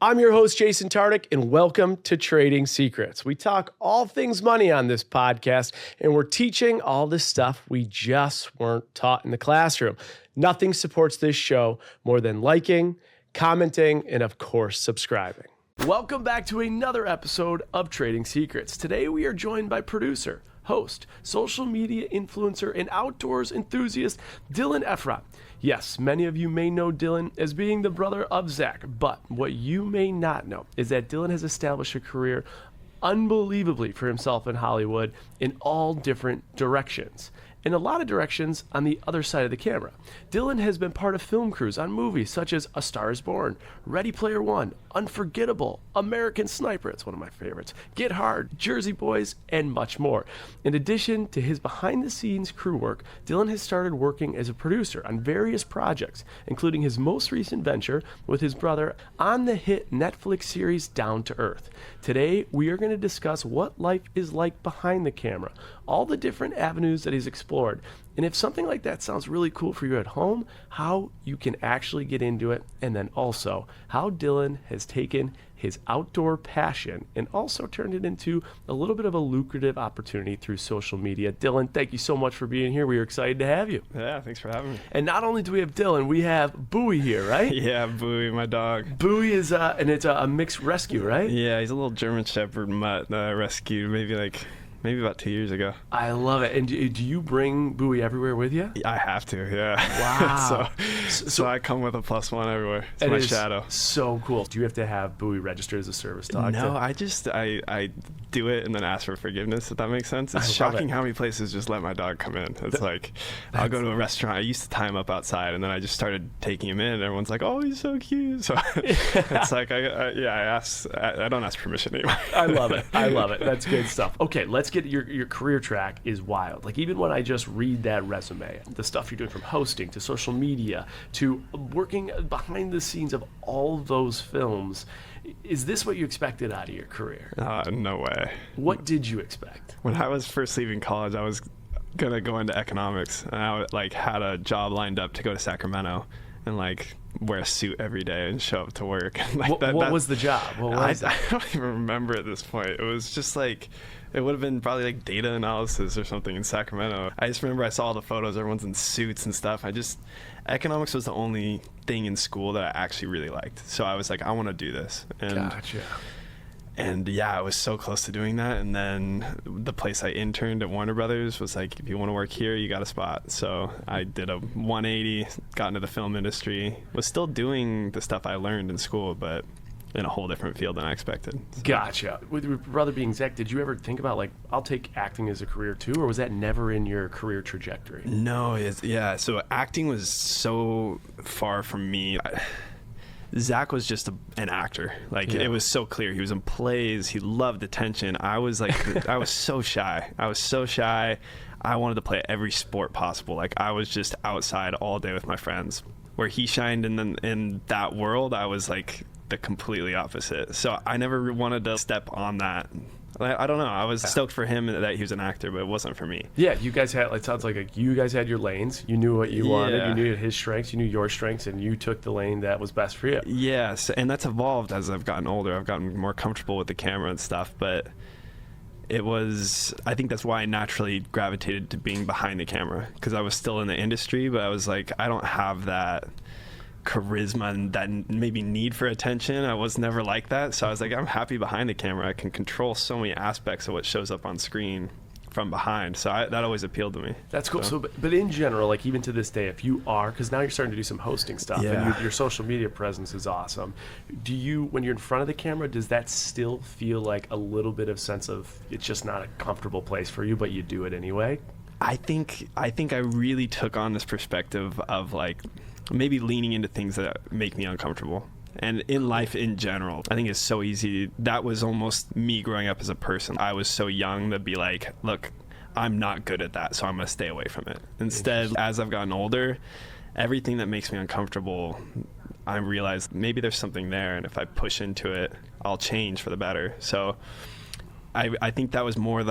I'm your host, Jason Tartick, and welcome to Trading Secrets. We talk all things money on this podcast, and we're teaching all the stuff we just weren't taught in the classroom. Nothing supports this show more than liking, commenting, and of course, subscribing. Welcome back to another episode of Trading Secrets. Today, we are joined by producer, host, social media influencer, and outdoors enthusiast, Dylan Efron. Yes, many of you may know Dylan as being the brother of Zach, but what you may not know is that Dylan has established a career unbelievably for himself in Hollywood in all different directions. In a lot of directions on the other side of the camera. Dylan has been part of film crews on movies such as A Star is Born, Ready Player One, Unforgettable, American Sniper, it's one of my favorites, Get Hard, Jersey Boys, and much more. In addition to his behind-the-scenes crew work, Dylan has started working as a producer on various projects, including his most recent venture with his brother on the hit Netflix series Down to Earth. Today, we are going to discuss what life is like behind the camera, all the different avenues that he's explored, and if something like that sounds really cool for you at home, how you can actually get into it, and then also how Dylan has taken his outdoor passion and also turned it into a little bit of a lucrative opportunity through social media. Dylan, thank you so much for being here. We are excited to have you. Yeah, thanks for having me. And not only do we have Dylan, we have Bowie here, right? Yeah, Bowie, my dog. Bowie is, and it's a mixed rescue, right? Yeah, he's a little German Shepherd mutt that I rescued maybe about 2 years ago. I love it. And do you bring Bowie everywhere with you? I have to, yeah. Wow. so I come with a +1 everywhere. It's my shadow. So cool. Do you have to have Bowie registered as a service dog? No, I do it and then ask for forgiveness, if that makes sense. It's shocking how many places just let my dog come in. It's like, I'll go to a restaurant. I used to tie him up outside, and then I just started taking him in, and everyone's like, oh, he's so cute. So it's like, I don't ask permission anymore. I love it. I love it. That's good stuff. Okay, let's get your career track is wild. Like, even when I just read that resume, the stuff you're doing from hosting to social media to working behind the scenes of all those films, is this what you expected out of your career? No way. What did you expect? When I was first leaving college, I was gonna go into economics, and I had a job lined up to go to Sacramento and wear a suit every day and show up to work. What was the job? I don't even remember at this point. It was just it would have been probably data analysis or something in Sacramento. I just remember I saw all the photos, everyone's in suits and stuff. Economics was the only thing in school that I actually really liked. So I was like, I want to do this. Gotcha. And yeah, I was so close to doing that. And then the place I interned at Warner Brothers was like, if you want to work here, you got a spot. So I did a 180, got into the film industry, was still doing the stuff I learned in school, but in a whole different field than I expected. So. Gotcha. With your brother being Zach, did you ever think about I'll take acting as a career too, or was that never in your career trajectory? No, so acting was so far from me. Zach was just an actor. It was so clear. He was in plays. He loved attention. I was I was so shy. I wanted to play every sport possible. I was just outside all day with my friends. Where he shined in that world, I was the completely opposite. So I never wanted to step on that. I don't know. I was stoked for him that he was an actor, but it wasn't for me. Yeah, you guys had, it sounds like you guys had your lanes. You knew what you wanted. You knew his strengths. You knew your strengths, and you took the lane that was best for you. Yes, and that's evolved as I've gotten older. I've gotten more comfortable with the camera and stuff, but I think that's why I naturally gravitated to being behind the camera, because I was still in the industry, but I was I don't have that charisma and that maybe need for attention. I was never like that, so I was I'm happy behind the camera. I can control so many aspects of what shows up on screen from behind, so that always appealed to me. That's cool. So but in general, even to this day, if you are, because now you're starting to do some hosting stuff, and your social media presence is awesome, do you, when you're in front of the camera, does that still feel like a little bit of sense of it's just not a comfortable place for you, but you do it anyway? I think I really took on this perspective of maybe leaning into things that make me uncomfortable. And in life in general, I think it's so easy. That was almost me growing up as a person. I was so young to be look, I'm not good at that, so I'm going to stay away from it. Instead, as I've gotten older, everything that makes me uncomfortable, I realize maybe there's something there, and if I push into it, I'll change for the better. So I think that was more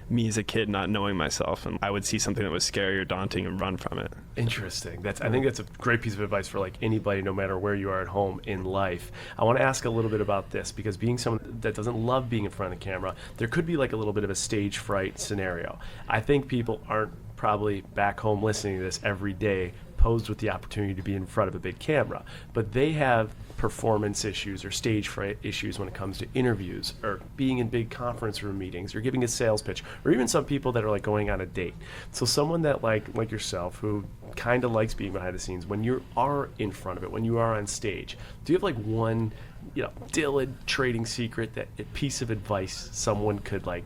me as a kid not knowing myself, and I would see something that was scary or daunting and run from it. Interesting. I think that's a great piece of advice for like anybody, no matter where you are at home in life. I want to ask a little bit about this, because being someone that doesn't love being in front of the camera, there could be like a little bit of a stage fright scenario. I think people aren't probably back home listening to this every day posed with the opportunity to be in front of a big camera, but they have performance issues or stage fright issues when it comes to interviews or being in big conference room meetings or giving a sales pitch, or even some people that are like going on a date. So someone that like yourself, who kind of likes being behind the scenes, when you are in front of it, when you are on stage, do you have like one, Dylan trading secret, that a piece of advice someone could like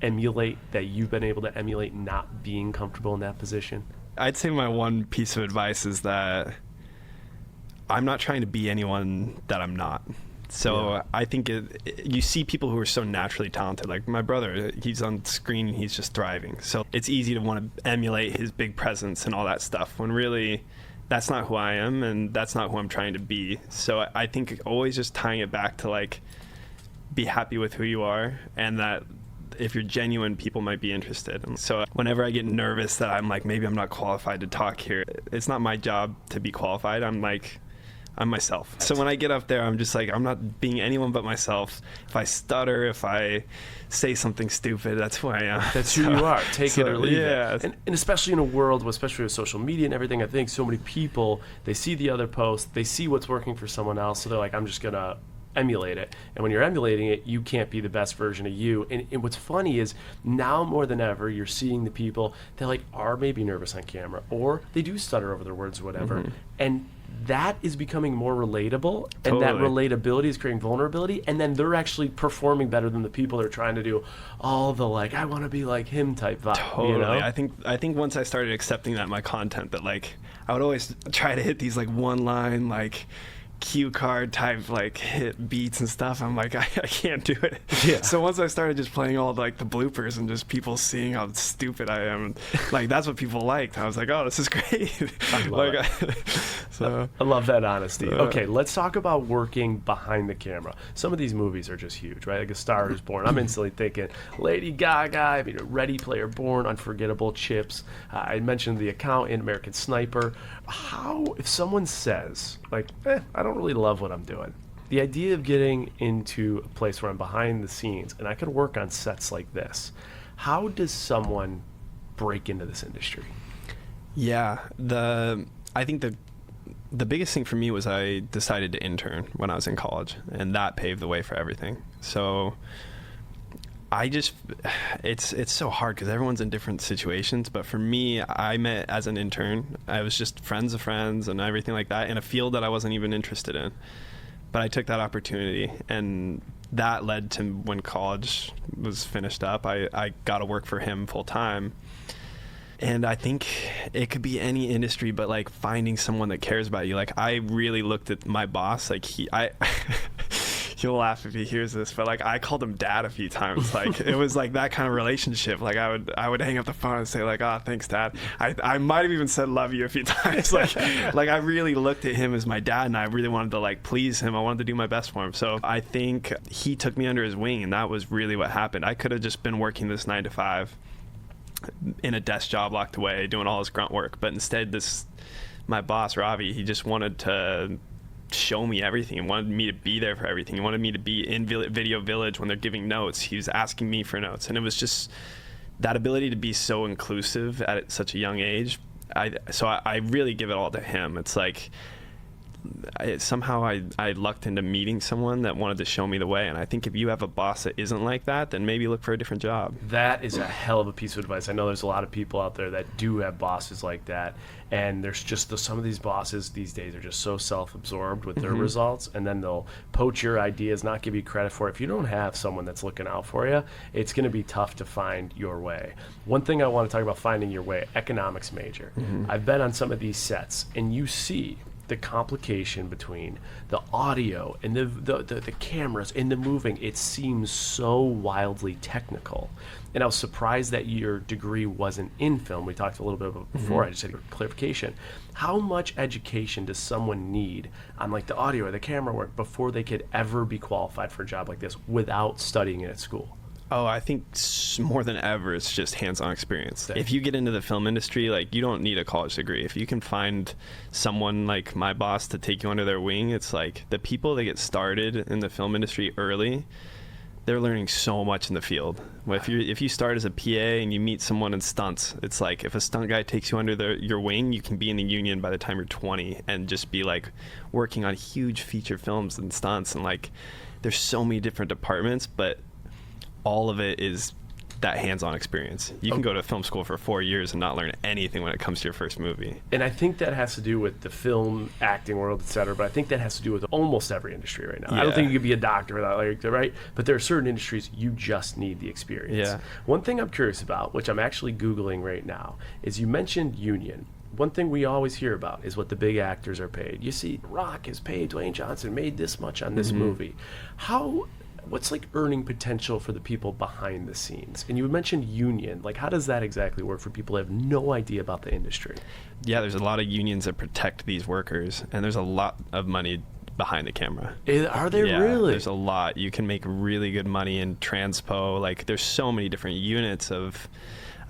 emulate, that you've been able to emulate not being comfortable in that position? I'd say my one piece of advice is that I'm not trying to be anyone that I'm not. So yeah. I think you see people who are so naturally talented. Like my brother, he's on screen, he's just thriving. So it's easy to want to emulate his big presence and all that stuff, when really that's not who I am, and that's not who I'm trying to be. So I think always just tying it back to like, be happy with who you are, and that if you're genuine, people might be interested. And so whenever I get nervous that I'm like, maybe I'm not qualified to talk here, it's not my job to be qualified. I'm myself. So when I get up there, I'm just like, I'm not being anyone but myself. If I stutter, if I say something stupid, that's who I am. That's who you are. Take it or leave it. And especially in a world, especially with social media and everything, I think so many people, they see the other post, they see what's working for someone else, so they're like, I'm just going to emulate it. And when you're emulating it, you can't be the best version of you. And what's funny is now more than ever, you're seeing the people that like are maybe nervous on camera, or they do stutter over their words or whatever. Mm-hmm. And that is becoming more relatable, and that relatability is creating vulnerability, and then they're actually performing better than the people that are trying to do all the like, I want to be like him type vibe. Totally. I think once I started accepting that in my content, that like I would always try to hit these like one line like cue card type like hit beats and stuff. I'm like, I can't do it. Yeah. So once I started just playing all like the bloopers and just people seeing how stupid I am, like that's what people liked. I was like, oh, this is great. I love it. I love that honesty. Okay, let's talk about working behind the camera. Some of these movies are just huge, right? Like A Star Is Born. I'm instantly thinking Lady Gaga, Ready Player Born, Unforgettable, Chips. I mentioned The Accountant, American Sniper. How, if someone says like, I don't really love what I'm doing, the idea of getting into a place where I'm behind the scenes and I could work on sets like this, how does someone break into this industry? Yeah, I think the biggest thing for me was I decided to intern when I was in college, and that paved the way for everything. So it's so hard because everyone's in different situations, but for me, I met as an intern. I was just friends of friends and everything like that in a field that I wasn't even interested in, but I took that opportunity, and that led to when college was finished up, I got to work for him full time. And I think it could be any industry, but like finding someone that cares about you. Like I really looked at my boss, like he'll laugh if he hears this, but like I called him dad a few times. Like it was like that kind of relationship. Like I would hang up the phone and say like, oh, thanks dad. I might have even said love you a few times. like I really looked at him as my dad, and I really wanted to like please him. I wanted to do my best for him. So I think he took me under his wing, and that was really what happened. I could have just been working this 9 to 5 in a desk job locked away doing all his grunt work, but instead my boss Ravi, he just wanted to show me everything. He wanted me to be there for everything. He wanted me to be in Video Village when they're giving notes. He was asking me for notes, and it was just that ability to be so inclusive at such a young age. I really give it all to him. It's like somehow I lucked into meeting someone that wanted to show me the way, and I think if you have a boss that isn't like that, then maybe look for a different job. That is a hell of a piece of advice. I know there's a lot of people out there that do have bosses like that, and there's just some of these bosses these days are just so self-absorbed with their results, and then they'll poach your ideas, not give you credit for it. If you don't have someone that's looking out for you, it's going to be tough to find your way. One thing I want to talk about finding your way, economics major. I've been on some of these sets, and you see the complication between the audio and the cameras and the moving. It seems so wildly technical. And I was surprised that your degree wasn't in film. We talked a little bit about before. I just had a clarification. How much education does someone need on like the audio or the camera work before they could ever be qualified for a job like this without studying it at school? Oh, I think more than ever, it's just hands-on experience. If you get into the film industry, like, you don't need a college degree. If you can find someone like my boss to take you under their wing, it's like the people that get started in the film industry early, they're learning so much in the field. If you start as a PA and you meet someone in stunts, it's like if a stunt guy takes you under your wing, you can be in the union by the time you're 20 and just be like working on huge feature films and stunts. And like, there's so many different departments, but all of it is that hands-on experience. You can go to film school for 4 years and not learn anything when it comes to your first movie. And I think that has to do with the film, acting world, et cetera, but I think that has to do with almost every industry right now. Yeah. I don't think you could be a doctor without, like, right? But there are certain industries you just need the experience. Yeah. One thing I'm curious about, which I'm actually Googling right now, is you mentioned union. One thing we always hear about is what the big actors are paid. You see, Rock is paid, Dwayne Johnson made this much on this movie. What's like earning potential for the people behind the scenes? And you mentioned union. Like, how does that exactly work for people who have no idea about the industry? Yeah, there's a lot of unions that protect these workers, and there's a lot of money behind the camera. Are there yeah, really? There's a lot. You can make really good money in transpo. Like, there's so many different units of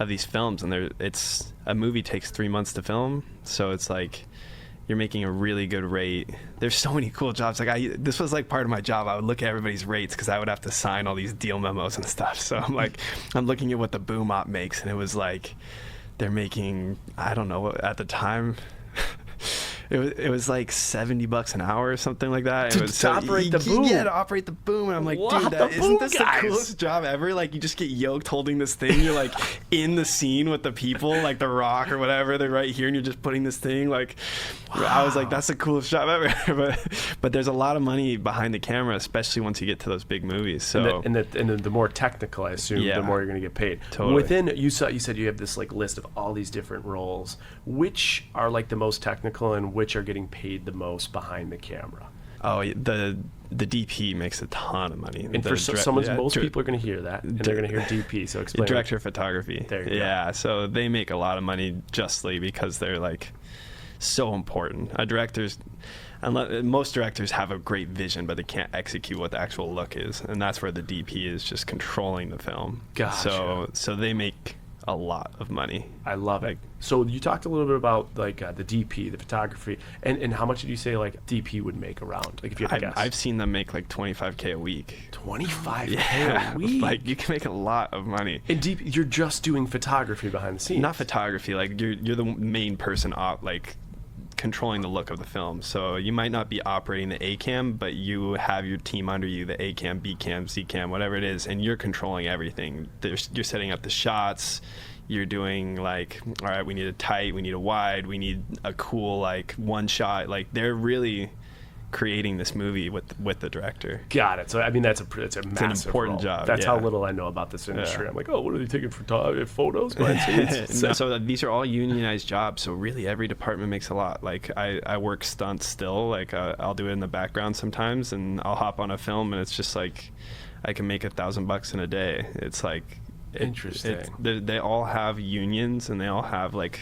these films, and it's a movie takes 3 months to film, so it's like you're making a really good rate. There's so many cool jobs. Like, this was like part of my job. I would look at everybody's rates because I would have to sign all these deal memos and stuff. So I'm looking at what the boom op makes, and it was like they're making, I don't know, at the time it was like $70 an hour or something like that. To operate the boom. Yeah, to operate the boom. And I'm like, dude, isn't this the coolest job ever? Like, you just get yoked holding this thing. You're like in the scene with the people, like The Rock or whatever. They're right here, and you're just putting this thing. Like, wow. I was like, that's the coolest job ever. but there's a lot of money behind the camera, especially once you get to those big movies. So and the more technical, I assume, the more you're going to get paid. Totally. Within you said you have this like list of all these different roles. Which are like the most technical, and which are getting paid the most behind the camera? Oh, the DP makes a ton of money. And most people are going to hear that, and they're going to hear DP. So explain. Director of photography. There you go. go. So they make a lot of money justly because they're like so important. Most directors have a great vision, but they can't execute what the actual look is, and that's where the DP is just controlling the film. Gotcha. So they make a lot of money. I love it. So you talked a little bit about like the DP, the photography, and how much did you say like DP would make around? Like, if you had to guess. I've seen them make like $25K a week. $25K a week? Like, you can make a lot of money. And DP, you're just doing photography behind the scenes. Not photography. Like, you're the main person controlling the look of the film. So you might not be operating the A cam, but you have your team under you, the A cam, B cam, C cam, whatever it is, and you're controlling everything. You're setting up the shots. You're doing like, all right, we need a tight, we need a wide, we need a cool like one shot. Like, they're really creating this movie with the director. Got it. So I mean, it's an important job. That's how little I know about this industry. Yeah. I'm like, oh, what are they taking for photos? So these are all unionized jobs. So really, every department makes a lot. Like, I work stunts still. Like, I'll do it in the background sometimes, and I'll hop on a film, and it's just like I can make $1,000 in a day. It's like interesting. They all have unions, and they all have like,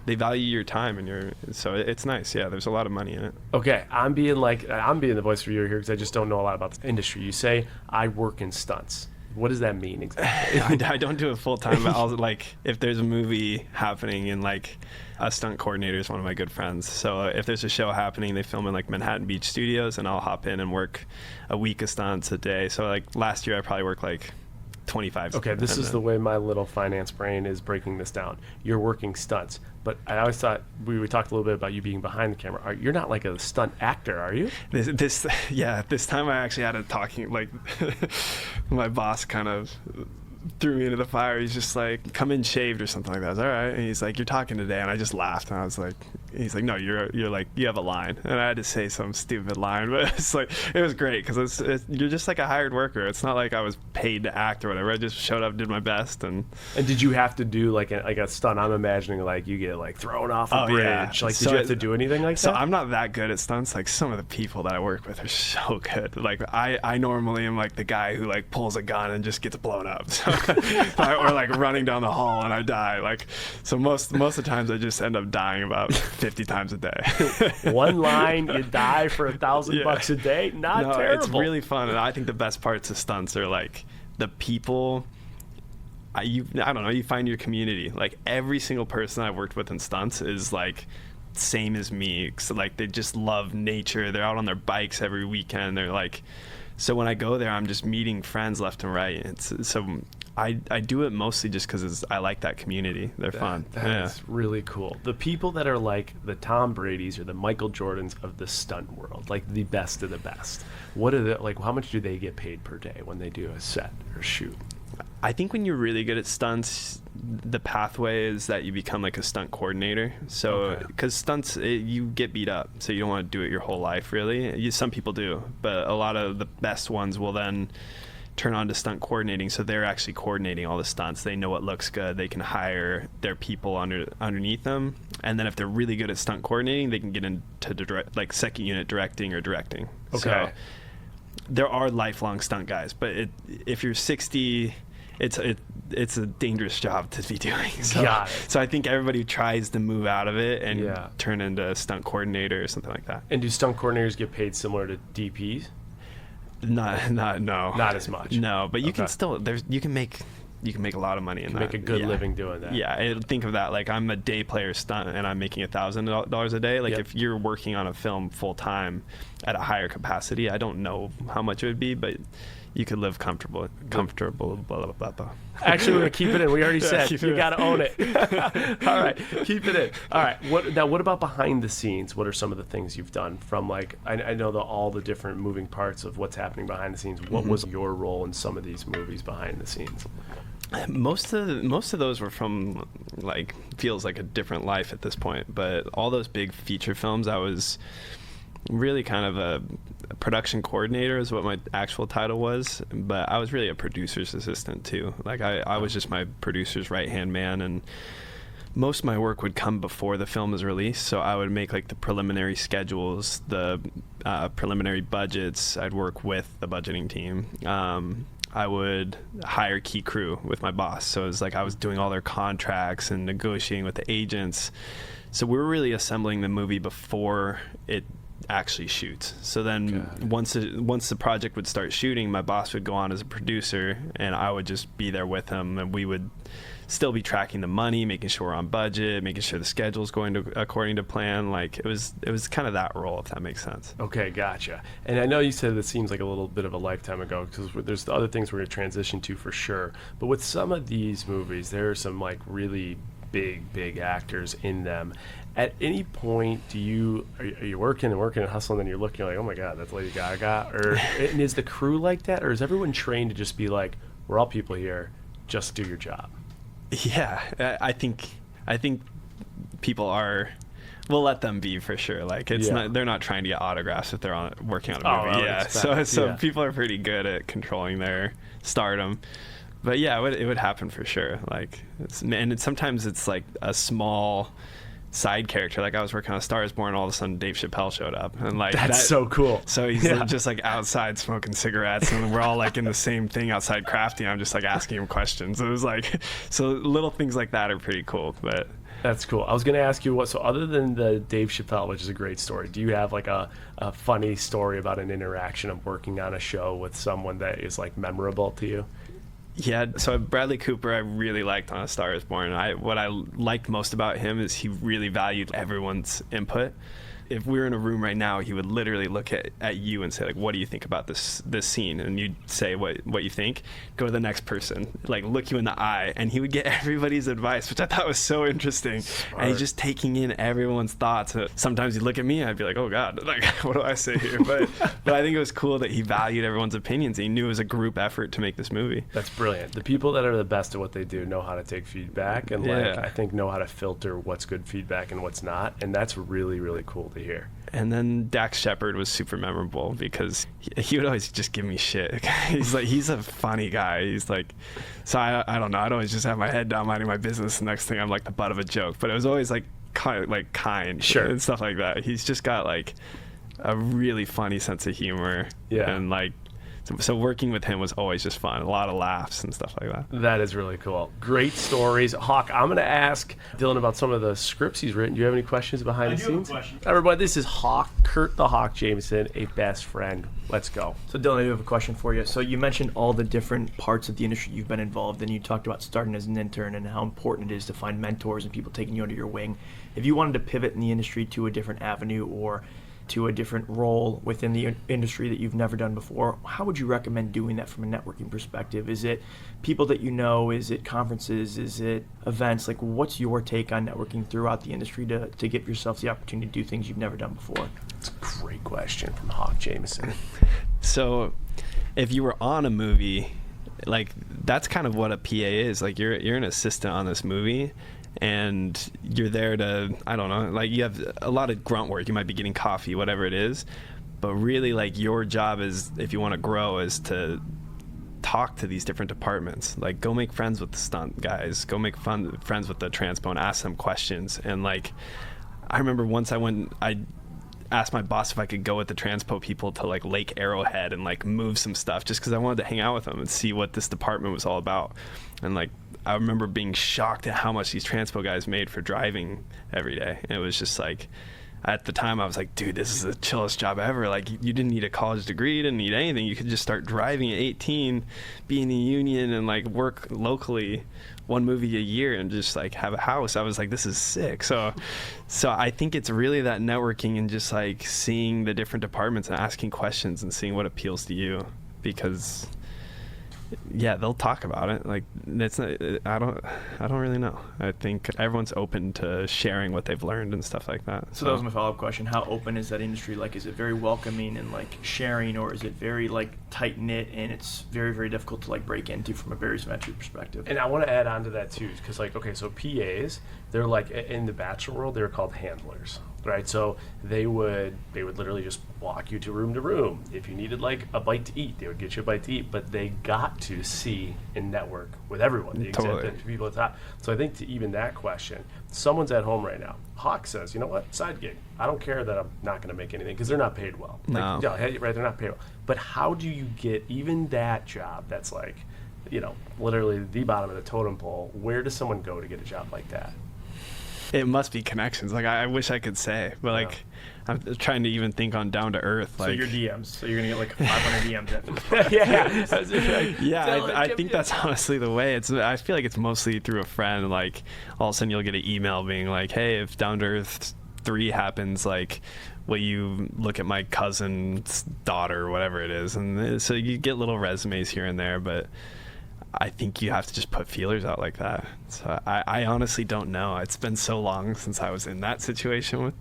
they value your time, and so it's nice. Yeah, there's a lot of money in it. Okay, I'm being the voice for you here because I just don't know a lot about the industry. You say I work in stunts. What does that mean exactly? I don't do it full time, but I'll like, if there's a movie happening, and like a stunt coordinator is one of my good friends. So if there's a show happening, they film in like Manhattan Beach Studios, and I'll hop in and work a week of stunts a day. So like last year I probably worked like 25. Okay, this is the way my little finance brain is breaking this down. You're working stunts, but I always thought we talked a little bit about you being behind the camera. You're not like a stunt actor, are you? This time I actually had a talking, like, my boss kind of threw me into the fire. He's just like, come in shaved or something like that. I was, all right. And he's like, you're talking today. And I just laughed. And I was like, he's like, no, you're like, you have a line. And I had to say some stupid line, but it's like, it was great because you're just like a hired worker. It's not like I was paid to act or whatever. I just showed up, did my best. And did you have to do like a stunt? I'm imagining like you get like thrown off a bridge. Yeah. Like, did you have to do anything like that? So I'm not that good at stunts. Like, some of the people that I work with are so good. Like, I normally am like the guy who like pulls a gun and just gets blown up. So, or like running down the hall and I die. Like, so most of the times I just end up dying about 50 times a day. One line, you die for $1,000 a day. Not terrible. It's really fun, and I think the best parts of stunts are like the people, I don't know, you find your community. Like every single person I've worked with in stunts is like same as me. So like they just love nature. They're out on their bikes every weekend. They're like, so when I go there, I'm just meeting friends left and right. So I do it mostly just because I like that community. They're fun. That's really cool. The people that are like the Tom Bradys or the Michael Jordans of the stunt world, like the best of the best. What are like? How much do they get paid per day when they do a set or shoot? I think when you're really good at stunts, the pathway is that you become like a stunt coordinator. So, because stunts, you get beat up, so you don't want to do it your whole life, really. Some people do, but a lot of the best ones will then turn on to stunt coordinating. So they're actually coordinating all the stunts. They know what looks good. They can hire their people underneath them. And then if they're really good at stunt coordinating, they can get into like second unit directing or directing. Okay. So there are lifelong stunt guys, but if you're 60, it's a dangerous job to be doing. So I think everybody tries to move out of it and turn into a stunt coordinator or something like that. And do stunt coordinators get paid similar to DPs? Not as much. No, but you can still you can make a lot of money in that. Make a good living doing that. Yeah, think of that like I'm a day player stunt and I'm making $1,000 a day. Like if you're working on a film full time at a higher capacity, I don't know how much it would be, but you could live comfortable. Blah, blah, blah, blah. Actually, we're gonna keep it in. We already said you gotta own it. All right, keep it in. All right. What about behind the scenes? What are some of the things you've done from like I know all the different moving parts of what's happening behind the scenes. What was your role in some of these movies behind the scenes? Most of those were from like feels like a different life at this point, but all those big feature films I was really kind of a production coordinator is what my actual title was, but I was really a producer's assistant too. Like I was just my producer's right-hand man, and most of my work would come before the film is released. So I would make like the preliminary schedules, the preliminary budgets. I'd work with the budgeting team. I would hire key crew with my boss. So it was like I was doing all their contracts and negotiating with the agents. So we were really assembling the movie before it actually shoots. So then once the project would start shooting, my boss would go on as a producer and I would just be there with him, and we would still be tracking the money, making sure we're on budget, making sure the schedule's going according to plan. Like it was kind of that role, if that makes sense. Okay, gotcha. And I know you said this seems like a little bit of a lifetime ago, because there's the other things we're going to transition to for sure. But with some of these movies, there are some like really big actors in them. At any point, are you working and hustling, and you're looking like, oh my God, that's Lady Gaga? Or and is the crew like that, or is everyone trained to just be like, we're all people here, just do your job? Yeah, I think people are. We'll let them be for sure. Like they're not trying to get autographs if they're working on a movie. So people are pretty good at controlling their stardom. But yeah, it would happen for sure. Like, sometimes it's like a small side character. Like I was working on A Star Is Born, all of a sudden Dave Chappelle showed up, and like that's so cool. So he's just like outside smoking cigarettes, and we're all like in the same thing outside crafting. I'm just like asking him questions. It was like, so little things like that are pretty cool. But that's cool. I was going to ask you so other than the Dave Chappelle, which is a great story, do you have like a funny story about an interaction of working on a show with someone that is like memorable to you? Yeah, so Bradley Cooper I really liked on A Star Is Born. What I liked most about him is he really valued everyone's input. If we were in a room right now, he would literally look at you and say, like, what do you think about this scene? And you'd say what you think. Go to the next person, like look you in the eye, and he would get everybody's advice, which I thought was so interesting. Smart. And he's just taking in everyone's thoughts. Sometimes he'd look at me and I'd be like, oh God, like what do I say here? But I think it was cool that he valued everyone's opinions. He knew it was a group effort to make this movie. That's brilliant. The people that are the best at what they do know how to take feedback, and I think know how to filter what's good feedback and what's not. And that's really, really cool to hear. And then Dax Shepard was super memorable because he would always just give me shit. He's a funny guy. He's like, so I don't know. I'd always just have my head down minding my business. The next thing I'm like the butt of a joke, but it was always like kind sure. and stuff like that. He's just got like a really funny sense of humor. Yeah. And like So working with him was always just fun. A lot of laughs and stuff like that. That is really cool. Great stories. Hawk, I'm going to ask Dylan about some of the scripts he's written. Do you have any questions behind the scenes? I do have a question. Everybody, this is Hawk, Kurt the Hawk Jameson, a best friend. Let's go. So Dylan, I do have a question for you. So you mentioned all the different parts of the industry you've been involved in. You talked about starting as an intern and how important it is to find mentors and people taking you under your wing. If you wanted to pivot in the industry to a different avenue or to a different role within the industry that you've never done before, how would you recommend doing that from a networking perspective? Is it people that you know? Is it conferences? Is it events? Like, what's your take on networking throughout the industry to give yourself the opportunity to do things you've never done before? It's a great question from Hawk Jameson. So if you were on a movie, like, that's kind of what a PA is. Like, you're an assistant on this movie, and you're there to, I don't know, like, you have a lot of grunt work. You might be getting coffee, whatever it is. But really, like, your job is, if you want to grow, is to talk to these different departments. Like, go make friends with the stunt guys. Go make friends with the transpo and ask them questions. And, like, I remember once I asked my boss if I could go with the transpo people to, like, Lake Arrowhead and, like, move some stuff just because I wanted to hang out with them and see what this department was all about. And, like, I remember being shocked at how much these transpo guys made for driving every day. And it was just like, at the time I was like, dude, this is the chillest job ever. Like, you didn't need a college degree, you didn't need anything. You could just start driving at 18, be in a union, and, like, work locally, one movie a year, and just, like, have a house. I was like, this is sick. So I think it's really that networking and just, like, seeing the different departments and asking questions and seeing what appeals to you, because yeah, they'll talk about it. Like, it's not, I don't really know. I think everyone's open to sharing what they've learned and stuff like that. So that was my follow-up question. How open is that industry? Like, is it very welcoming and, like, sharing, or is it very, like, tight-knit and it's very, very difficult to, like, break into from a barriers of entry perspective? And I want to add on to that too, because, like, okay, so PAs, they're like, in the bachelor world, they're called handlers, right? So they would literally just walk you to room. If you needed, like, a bite to eat, they would get you a bite to eat, but they got to see and network with everyone, the Totally. executive people at the top. So I think to even that question, someone's at home right now. Hawk says, you know what, side gig. I don't care that I'm not going to make anything because they're not paid well. No. Like, yeah, right, they're not paid well. But how do you get even that job that's, like, you know, literally the bottom of the totem pole? Where does someone go to get a job like that? It must be connections. Like, I wish I could say, but, like, I'm trying to even think on down to earth. Like, so your DMs. So you're gonna get, like, 500 DMs after this. I think that's honestly the way. I feel like it's mostly through a friend. Like, all of a sudden you'll get an email being like, hey, if Down to Earth 3 happens, like, will you look at my cousin's daughter or whatever it is? And so you get little resumes here and there, but I think you have to just put feelers out like that. So I honestly don't know. It's been so long since I was in that situation.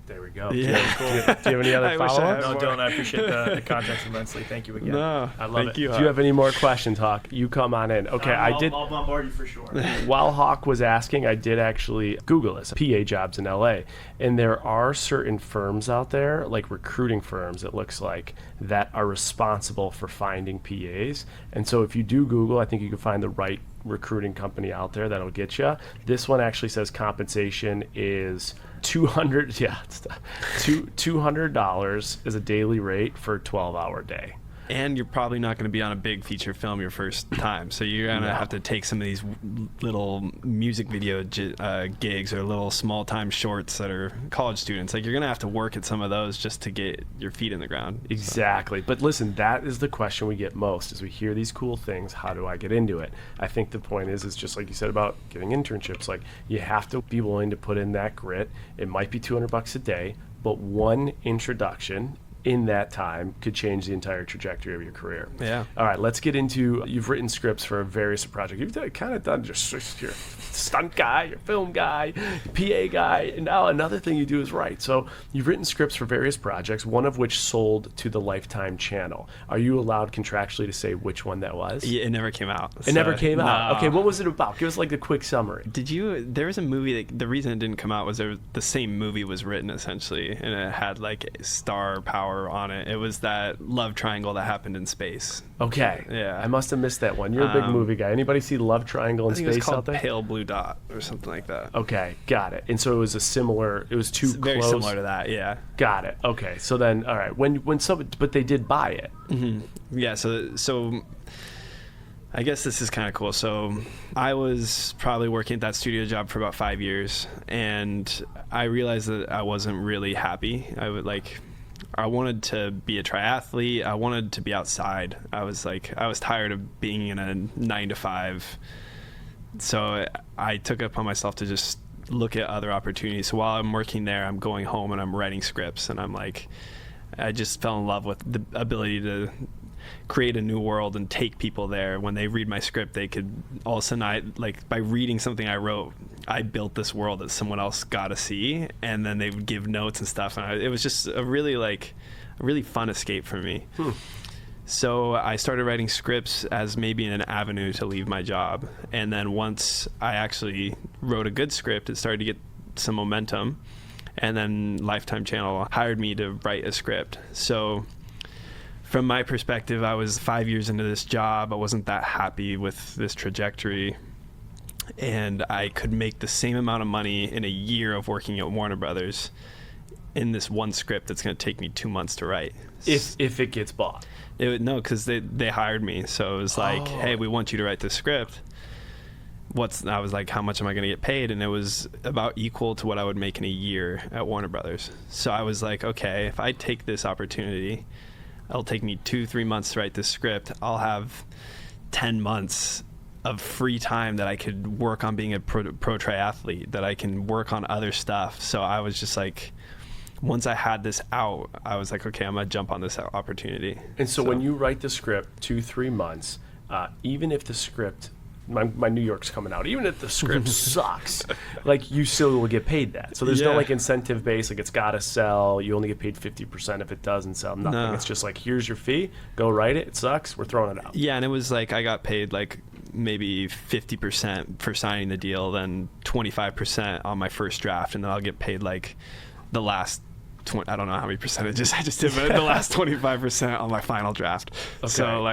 There we go. Yeah. Do you have any other follow-ups? No, Dylan, I appreciate the context immensely. Thank you again. No, I love thank it. you. Do you have any more questions, Hawk? You come on in. Okay, I'll bombard you for sure. While Hawk was asking, I did actually Google this, PA jobs in LA. And there are certain firms out there, like recruiting firms, it looks like, that are responsible for finding PAs. And so if you do Google, I think you can find the right recruiting company out there that'll get you. This one actually says compensation is $200 is a daily rate for a 12-hour day. And you're probably not going to be on a big feature film your first time. So you're going to have to take some of these little music video gigs or little small-time shorts that are college students. Like, you're going to have to work at some of those just to get your feet in the ground. Exactly. So. But listen, that is the question we get most is we hear these cool things. How do I get into it? I think the point is just like you said about getting internships. Like, you have to be willing to put in that grit. It might be $200 a day, but one introduction in that time could change the entire trajectory of your career. Yeah. All right, let's get into, you've written scripts for various projects. You've kind of done just your stunt guy, your film guy, your PA guy, and now another thing you do is write. So you've written scripts for various projects, one of which sold to the Lifetime channel. Are you allowed contractually to say which one that was? Yeah, it never came out. It never came out? No. Okay, what was it about? Give us, like, the quick summary. There was a movie that, the reason it didn't come out was the same movie was written essentially, and it had, like, star power power on it. It was that love triangle that happened in space. Okay. Yeah. I must have missed that one. You're a big movie guy. Anybody see Love Triangle in I think it Space was called out there? Pale Blue Dot or something like that. Okay, got it. And so it was it was too It's very close. similar to that, yeah. Got it. Okay. So then, all right. But they did buy it. Mm-hmm. Yeah, so I guess this is kind of cool. So I was probably working at that studio job for about 5 years, and I realized that I wasn't really happy. I wanted to be a triathlete. I wanted to be outside. I was tired of being in a 9-to-5. So I took it upon myself to just look at other opportunities. So while I'm working there, I'm going home and I'm writing scripts, and I just fell in love with the ability to create a new world and take people there. When they read my script, they could all of a sudden, by reading something I wrote, I built this world that someone else got to see, and then they would give notes and stuff, and it was just a really fun escape for me. So I started writing scripts as maybe an avenue to leave my job, and then once I actually wrote a good script, it started to get some momentum, and then Lifetime Channel hired me to write a script. So from my perspective, I was 5 years into this job. I wasn't that happy with this trajectory, and I could make the same amount of money in a year of working at Warner Brothers in this one script that's going to take me 2 months to write. If it gets bought. No, because they hired me. So it was like, hey, we want you to write this script. I was like, how much am I going to get paid? And it was about equal to what I would make in a year at Warner Brothers. So I was like, okay, if I take this opportunity, it'll take me 2-3 months to write this script. I'll have 10 months of free time that I could work on being a pro triathlete, that I can work on other stuff. So I was just like, once I had this out, I was like, okay, I'm going to jump on this opportunity. And so when you write the script 2-3 months, even if the script, my New York's coming out, even if the script sucks, you still will get paid that. So there's no incentive base, it's got to sell. You only get paid 50% if it doesn't sell. Nothing. No. It's just here's your fee, go write it. It sucks, we're throwing it out. Yeah, and it was I got paid maybe 50% for signing the deal, then 25% on my first draft, and then I'll get paid the last I don't know how many percentages I just did, but the last 25% on my final draft. Okay. So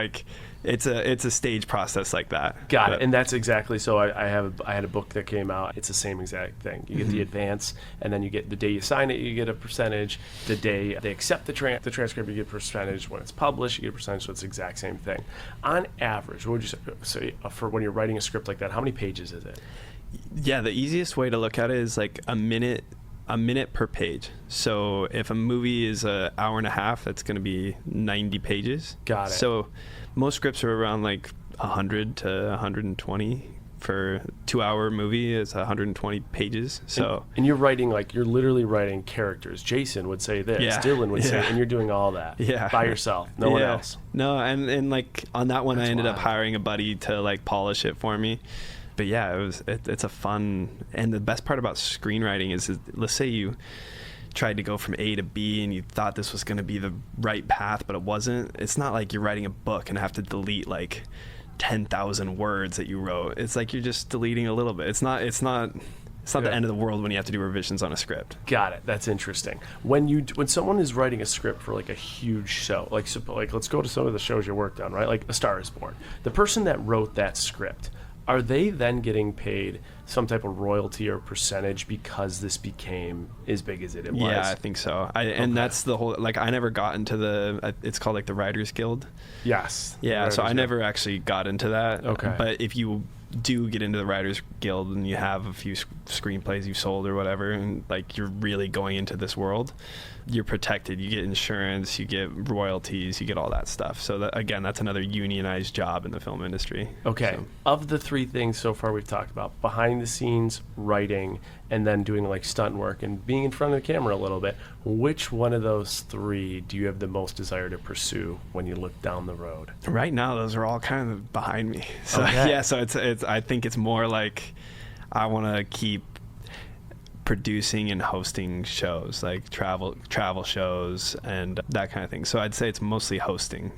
it's a stage process like that. Got it. And that's exactly, so I had a book that came out. It's the same exact thing. You get the advance, and then you get the day you sign it, you get a percentage. The day they accept the transcript, you get a percentage. When it's published, you get a percentage. So it's the exact same thing. On average, what would you say for when you're writing a script like that, how many pages is it? Yeah, the easiest way to look at it is a minute per page. So if a movie is an hour and a half, that's going to be 90 pages. Got it. So most scripts are around 100 to 120. For a 2-hour movie, it's 120 pages. So and you're writing you're literally writing characters. Jason would say this, Dylan would say, and you're doing all that by yourself, no one else. No, and on that one, that's I ended up hiring a buddy to polish it for me. But yeah, it's a fun, and the best part about screenwriting is let's say you tried to go from A to B and you thought this was going to be the right path, but it wasn't. It's not like you're writing a book and have to delete 10,000 words that you wrote. It's you're just deleting a little bit. It's not the end of the world when you have to do revisions on a script. Got it. That's interesting. When someone is writing a script for a huge show, let's go to some of the shows you worked on, right? A Star is Born. The person that wrote that script, are they then getting paid some type of royalty or percentage because this became as big as it was? Yeah, I think so. And that's the whole, I never got into it's called the Writers Guild. Yes. Yeah, so I never actually got into that. Okay. But if you do get into the Writers Guild and you have a few screenplays you've sold or whatever, and you're really going into this world, you're protected. You get insurance, you get royalties, you get all that stuff. So that's another unionized job in the film industry. Okay. So. Of the three things so far we've talked about, behind the scenes, writing, and then doing stunt work and being in front of the camera a little bit, which one of those three do you have the most desire to pursue when you look down the road? Right now, those are all kind of behind me. So yeah, so it's I think it's more I want to keep producing and hosting shows, travel shows and that kind of thing. So I'd say it's mostly hosting.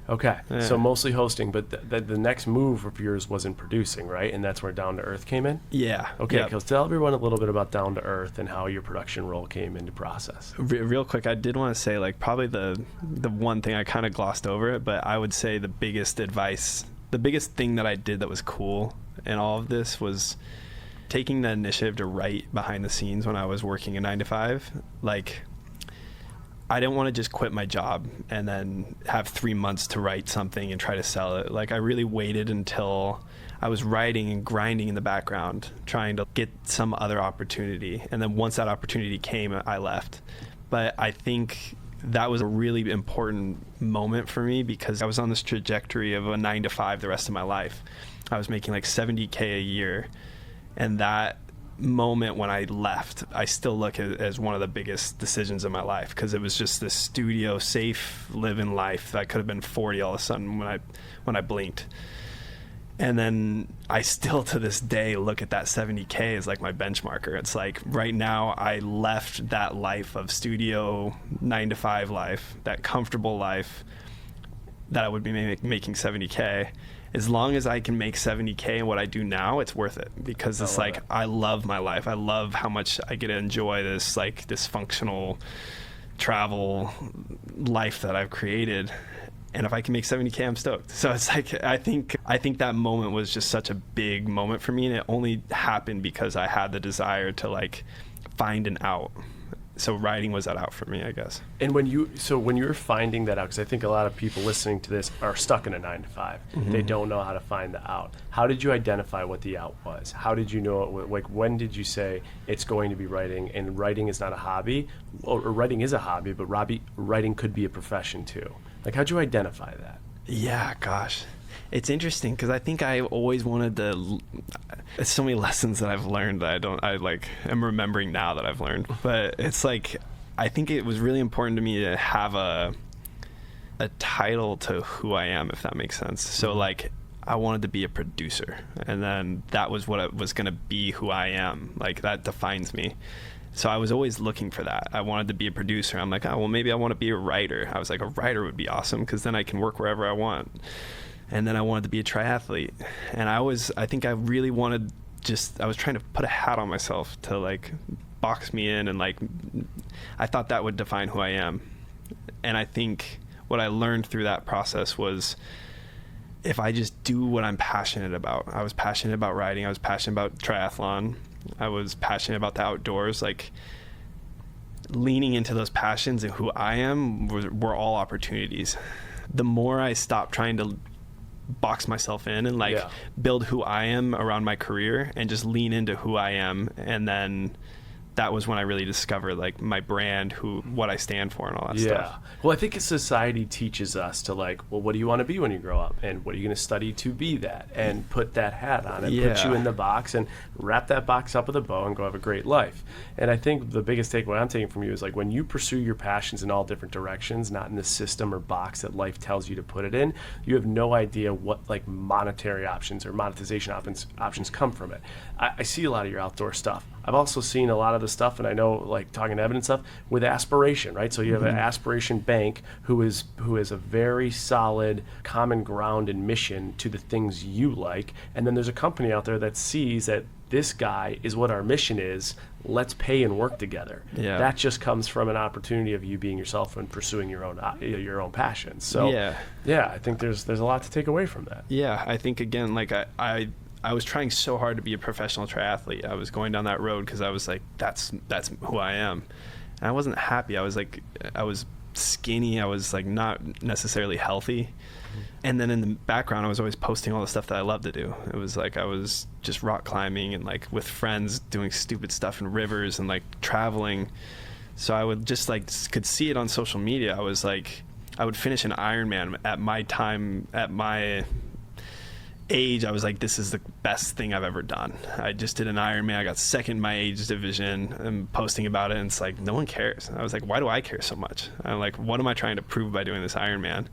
Okay, Yeah. so mostly hosting, but the next move of yours was in producing, right? And that's where Down to Earth came in? Yeah. Okay, Yep. because tell everyone a little bit about Down to Earth and how your production role came into process. Real quick, I did want to say, like, probably the one thing I kind of glossed over it, but I would say the biggest thing that I did that was cool in all of this was taking the initiative to write behind the scenes when I was working a 9-to-5. Like, I didn't want to just quit my job and then have 3 months to write something and try to sell it. Like, I really waited until I was writing and grinding in the background, trying to get some other opportunity. And then once that opportunity came, I left. But I think that was a really important moment for me because I was on this trajectory of a 9-to-5 the rest of my life. I was making like $70K a year. And that moment when I left, I still look at as one of the biggest decisions of my life because it was just this studio safe living life that could have been 40 all of a sudden when I blinked. And then I still to this day look at that 70K as like my benchmarker. It's like right now I left that life of studio 9-to-5 life, that comfortable life that I would be making 70K. As long as I can make 70K in what I do now, it's worth it because it's like I love my life. I love how much I get to enjoy this like this functional travel life that I've created. And if I can make 70K, I'm stoked. So it's like I think that moment was just such a big moment for me, and it only happened because I had the desire to like find an out. So writing was that out for me, I guess. And when you're finding that out, because I think a lot of people listening to this are stuck in a 9-to-5. Mm-hmm. They don't know how to find the out. How did you identify what the out was? How did you know it? Like, when did you say it's going to be writing, and writing is not a hobby, or writing is a hobby, but writing could be a profession too? Like, how'd you identify that? Yeah, gosh. It's interesting because I think I always wanted to. It's so many lessons that I've learned that I am remembering now that I've learned. But it's like I think it was really important to me to have a title to who I am, if that makes sense. So like I wanted to be a producer, and then that was what it was going to be who I am. Like that defines me. So I was always looking for that. I wanted to be a producer. I'm like, oh, well, maybe I want to be a writer. I was like, a writer would be awesome because then I can work wherever I want. And then I wanted to be a triathlete. And I think I really wanted I was trying to put a hat on myself to like box me in, and like, I thought that would define who I am. And I think what I learned through that process was if I just do what I'm passionate about. I was passionate about riding. I was passionate about triathlon. I was passionate about the outdoors. Like, leaning into those passions and who I am were all opportunities. The more I stopped trying to box myself in and build who I am around my career and just lean into who I am, and then that was when I really discovered like my brand, what I stand for, and all that stuff. Well, I think society teaches us to like, well, what do you want to be when you grow up, and what are you going to study to be that, and put that hat on and put you in the box and wrap that box up with a bow and go have a great life. And I think the biggest takeaway I'm taking from you is like when you pursue your passions in all different directions, not in the system or box that life tells you to put it in, you have no idea what like monetary options or monetization options come from it. I see a lot of your outdoor stuff. I've also seen a lot of the stuff, and I know, like talking to Evan and stuff, with aspiration, right? So you have an aspiration bank who is a very solid common ground and mission to the things you like, and then there's a company out there that sees that this guy is what our mission is. Let's pay and work together. Yeah. That just comes from an opportunity of you being yourself and pursuing your own passions. So yeah, I think there's a lot to take away from that. Yeah, I think again, like I was trying so hard to be a professional triathlete. I was going down that road because I was like, that's who I am. And I wasn't happy. I was skinny. I was like not necessarily healthy. And then in the background, I was always posting all the stuff that I love to do. It was like I was just rock climbing and like with friends doing stupid stuff in rivers and like traveling. So I would just like could see it on social media. I was like, I would finish an Ironman at my time, at my age. I was like, this is the best thing I've ever done. I just did an Ironman. I got second in my age division. I'm posting about it, and it's like, no one cares. I was like, why do I care so much? I'm like, what am I trying to prove by doing this Ironman?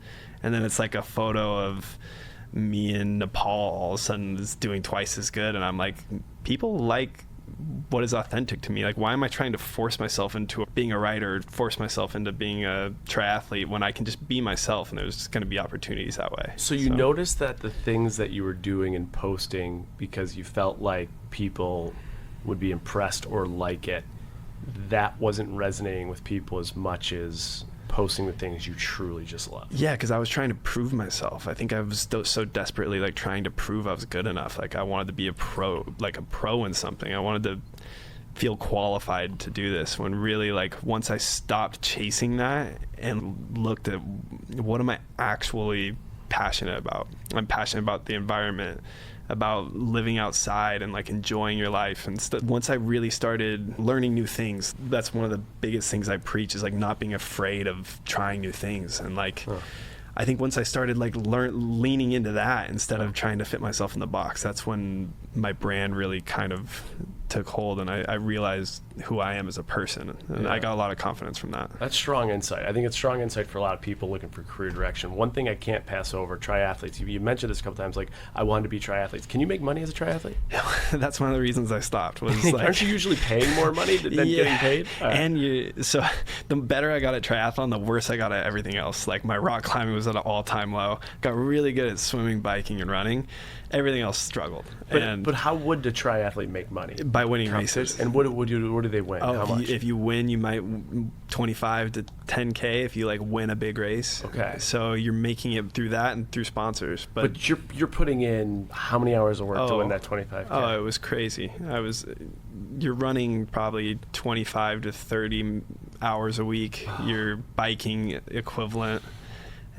And then it's like a photo of me in Nepal all of a sudden is doing twice as good, and I'm like, people like what is authentic to me? Like, why am I trying to force myself into being a writer, force myself into being a triathlete when I can just be myself, and there's going to be opportunities that way? So you noticed that the things that you were doing and posting because you felt like people would be impressed or like it, that wasn't resonating with people as much as posting the things you truly just love. Yeah, because I was trying to prove myself. I think I was so desperately like trying to prove I was good enough. Like I wanted to be a pro in something. I wanted to feel qualified to do this, when really, like, once I stopped chasing that and looked at what am I actually passionate about. I'm passionate about the environment, about living outside and like enjoying your life and stuff. Once I really started learning new things, that's one of the biggest things I preach, is like not being afraid of trying new things. And like I think once I started like leaning into that instead of trying to fit myself in the box, that's when my brand really kind of took hold, and I realized who I am as a person, and I got a lot of confidence from that. That's strong insight. I think it's strong insight for a lot of people looking for career direction. One thing I can't pass over, triathletes. You mentioned this a couple times, like, I wanted to be triathletes. Can you make money as a triathlete? That's one of the reasons I stopped. Was like, aren't you usually paying more money than getting paid? And so the better I got at triathlon, the worse I got at everything else. Like my rock climbing was at an all-time low. Got really good at swimming, biking, and running. Everything else struggled. But how would the triathlete make money? By winning races. And what do they win? How much? If you win, you might 25 to 10K if you like win a big race. Okay. So you're making it through that and through sponsors. But you're putting in how many hours of work to win that 25K? Oh, it was crazy. You're running probably 25 to 30 hours a week. You're biking equivalent.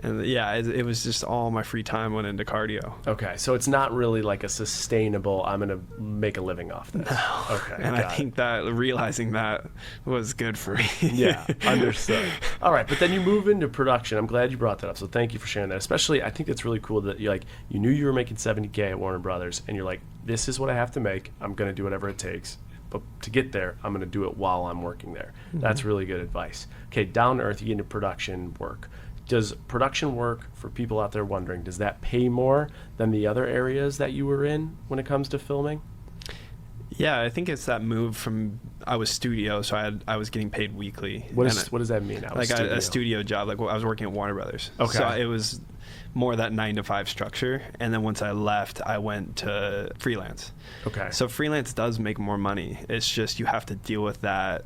And yeah, it was just all my free time went into cardio. Okay, so it's not really like a sustainable, I'm going to make a living off this. No. Okay. And I think that realizing that was good for me. Yeah, understood. All right, but then you move into production. I'm glad you brought that up, so thank you for sharing that. Especially, I think it's really cool that you knew you were making 70K at Warner Brothers, and you're like, this is what I have to make. I'm going to do whatever it takes. But to get there, I'm going to do it while I'm working there. Mm-hmm. That's really good advice. Okay, down to earth, you get into production work. Does production work, for people out there wondering, does that pay more than the other areas that you were in when it comes to filming? Yeah, I think it's that move from, I was studio, so I was getting paid weekly. What does that mean? A studio job. Like I was working at Warner Brothers. Okay. So it was more that 9 to 5 structure. And then once I left, I went to freelance. Okay. So freelance does make more money. It's just you have to deal with that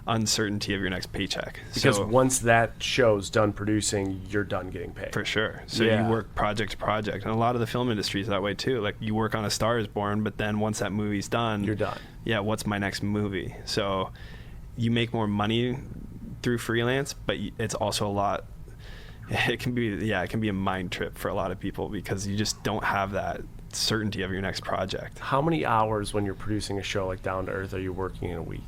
uncertainty of your next paycheck. Because once that show's done producing, you're done getting paid. For sure. So you work project to project. And a lot of the film industry is that way too. Like you work on A Star Is Born, but then once that movie's done, you're done. Yeah, what's my next movie? So you make more money through freelance, but it's also a lot, it can be a mind trip for a lot of people because you just don't have that certainty of your next project. How many hours when you're producing a show like Down to Earth are you working in a week?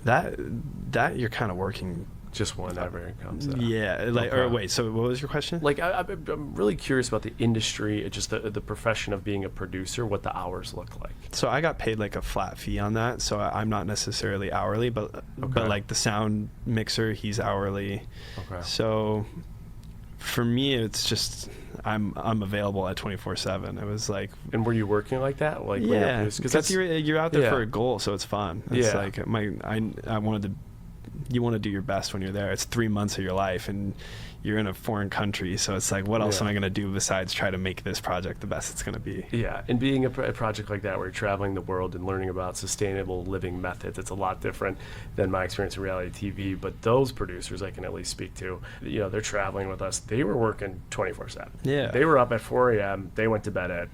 That you're kind of working just whenever it comes out. Yeah, or wait, so what was your question? Like I'm really curious about the industry, just the profession of being a producer, what the hours look like. So I got paid like a flat fee on that, so I'm not necessarily hourly, but like the sound mixer, he's hourly. Okay. So for me, it's just I'm available at 24/7. It was like. And were you working like that? Like yeah, because you're out there for a goal, so it's fun. It's like I wanted to. You want to do your best when you're there. It's 3 months of your life, and you're in a foreign country, so it's like, what else am I going to do besides try to make this project the best it's going to be? Yeah, and being a project like that where you're traveling the world and learning about sustainable living methods, it's a lot different than my experience in reality TV, but those producers I can at least speak to, they're traveling with us. They were working 24/7. Yeah. They were up at 4 a.m., they went to bed at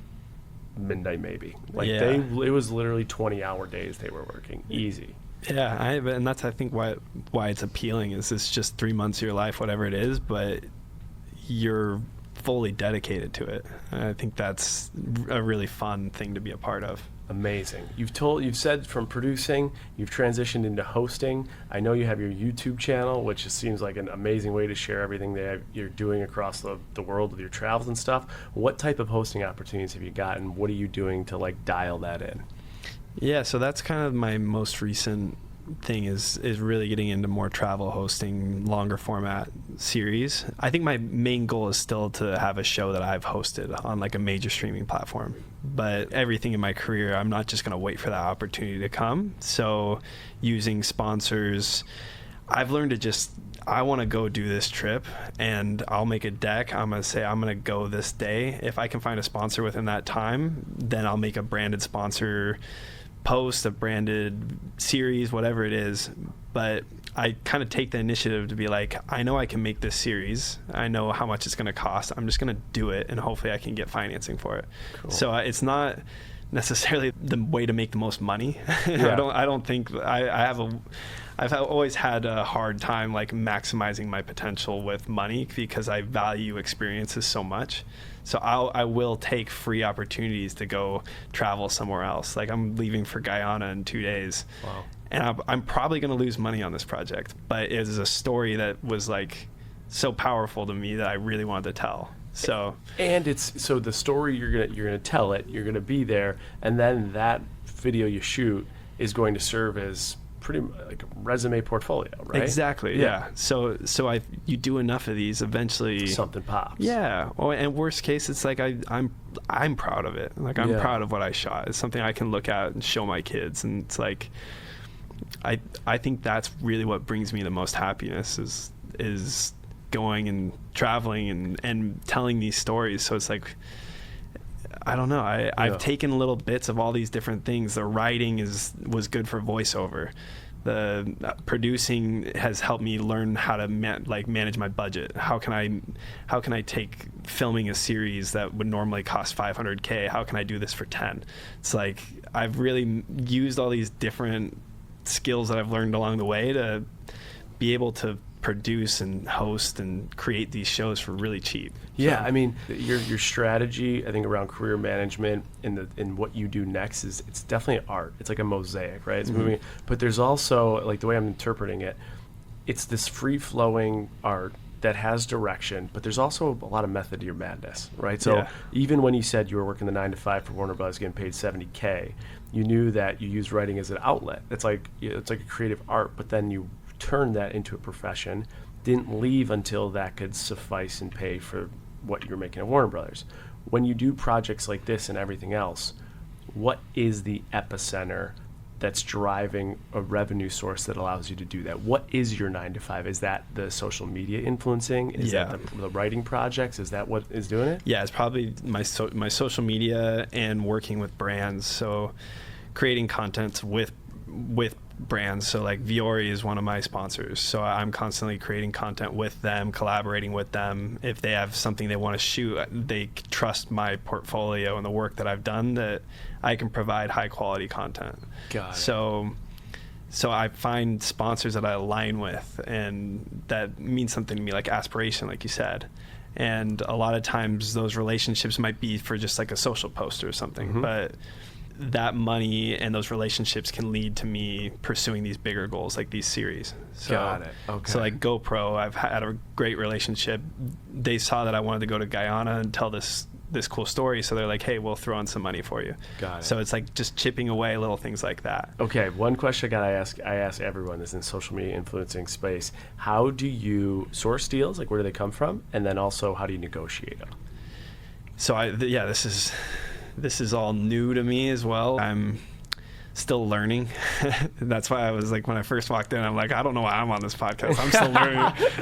midnight maybe. It was literally 20-hour days they were working, easy. Yeah, and that's I think why it's appealing is it's just 3 months of your life, whatever it is, but you're fully dedicated to it. And I think that's a really fun thing to be a part of. Amazing. You've said from producing, you've transitioned into hosting. I know you have your YouTube channel, which seems like an amazing way to share everything that you're doing across the world with your travels and stuff. What type of hosting opportunities have you gotten? What are you doing to dial that in? Yeah, so that's kind of my most recent thing is really getting into more travel hosting, longer format series. I think my main goal is still to have a show that I've hosted on like a major streaming platform. But everything in my career, I'm not just going to wait for that opportunity to come. So using sponsors, I've learned to just, I want to go do this trip and I'll make a deck. I'm going to say, I'm going to go this day. If I can find a sponsor within that time, then I'll make a branded sponsor post, a branded series, whatever it is. But I kind of take the initiative to be like, I know I can make this series. I know how much it's going to cost. I'm just going to do it, and hopefully I can get financing for it. Cool. So it's not necessarily the way to make the most money. Yeah. I don't think I've always had a hard time like maximizing my potential with money because I value experiences so much. So I will take free opportunities to go travel somewhere else. Like I'm leaving for Guyana in 2 days. Wow. And I'm probably going to lose money on this project, but it is a story that was like so powerful to me that I really wanted to tell. So and it's so the story you're gonna tell it, you're gonna be there, and then that video you shoot is going to serve as pretty like a resume portfolio, right? Exactly. Yeah. So you do enough of these, eventually something pops. Yeah. Oh, and worst case, it's like I'm proud of it. Like I'm proud of what I shot. It's something I can look at and show my kids, and it's like I think that's really what brings me the most happiness is going and traveling and telling these stories. So it's like, I don't know. I've taken little bits of all these different things. The writing was good for voiceover. The producing has helped me learn how to manage my budget. How can I take filming a series that would normally cost $500K? How can I do this for 10? It's like I've really used all these different skills that I've learned along the way to be able to produce and host and create these shows for really cheap. Yeah, so. I mean, your strategy, I think, around career management and what you do next it's definitely art. It's like a mosaic, right? It's moving, but there's also, like the way I'm interpreting it, it's this free-flowing art that has direction, but there's also a lot of method to your madness, right? So even when you said you were working the 9 to 5 for Warner Bros. Getting paid $70K, you knew that you used writing as an outlet. It's like a creative art, but then you turned that into a profession, didn't leave until that could suffice and pay for what you're making at Warner Brothers. When you do projects like this and everything else, what is the epicenter that's driving a revenue source that allows you to do that? What is your 9 to 5? Is that the social media influencing? Is that the writing projects? Is that what is doing it? Yeah, it's probably my social media and working with brands. So creating content with brands. So like Viore is one of my sponsors, so I'm constantly creating content with them, collaborating with them. If they have something they want to shoot, they trust my portfolio and the work that I've done that I can provide high quality content. Got it. So I find sponsors that I align with, and that means something to me, like aspiration, like you said. And a lot of times those relationships might be for just like a social post or something, but that money and those relationships can lead to me pursuing these bigger goals, like these series. So, got it. Okay. So like GoPro, I've had a great relationship. They saw that I wanted to go to Guyana and tell this cool story, so they're like, hey, we'll throw in some money for you. Got it. So it's like just chipping away little things like that. Okay, one question I ask everyone that's in social media influencing space: how do you source deals? Like, where do they come from? And then also, how do you negotiate them? So this is all new to me as well. I'm still learning. That's why I was like, when I first walked in, I'm like, I don't know why I'm on this podcast. I'm still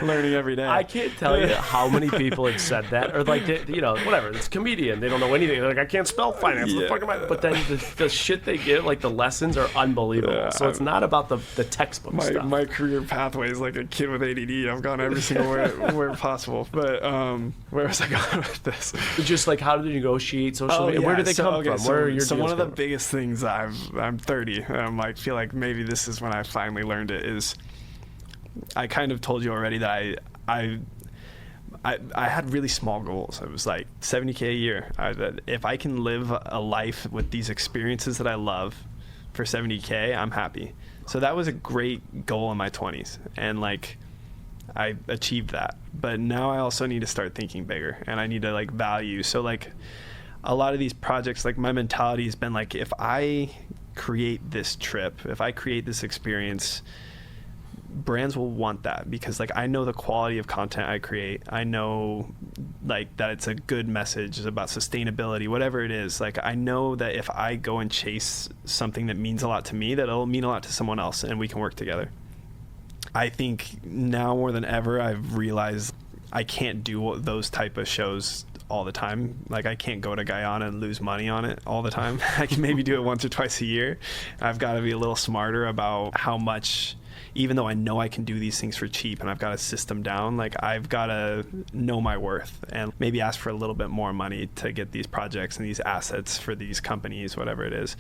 learning every day. I can't tell you how many people have said that, or like, whatever. It's a comedian. They don't know anything. They're like, I can't spell finance. What the fuck am I? But then the shit they give, like the lessons are unbelievable. Yeah, so it's not about the textbook stuff. My career pathway is like a kid with ADD. I've gone every single where possible. But where was I going with this? Just like, how do they negotiate social media? Where do they come from? Where are your so one of the biggest things I'm 30. I'm like, feel like maybe this is when I finally learned it. Is I kind of told you already that I had really small goals. It was like $70K a year. That if I can live a life with these experiences that I love for $70K, I'm happy. So that was a great goal in my 20s, and like I achieved that. But now I also need to start thinking bigger, and I need to like value. So like a lot of these projects, like my mentality has been like, if I create this trip, if I create this experience, brands will want that, because like I know the quality of content I create. I know like that it's a good message about sustainability, whatever it is. Like I know that if I go and chase something that means a lot to me, that it'll mean a lot to someone else, and we can work together. I think now more than ever, I've realized I can't do those type of shows all the time. Like I can't go to Guyana and lose money on it all the time. I can maybe do it once or twice a year. I've got to be a little smarter about how much, even though I know I can do these things for cheap and I've got a system down, like I've got to know my worth and maybe ask for a little bit more money to get these projects and these assets for these companies, whatever it is.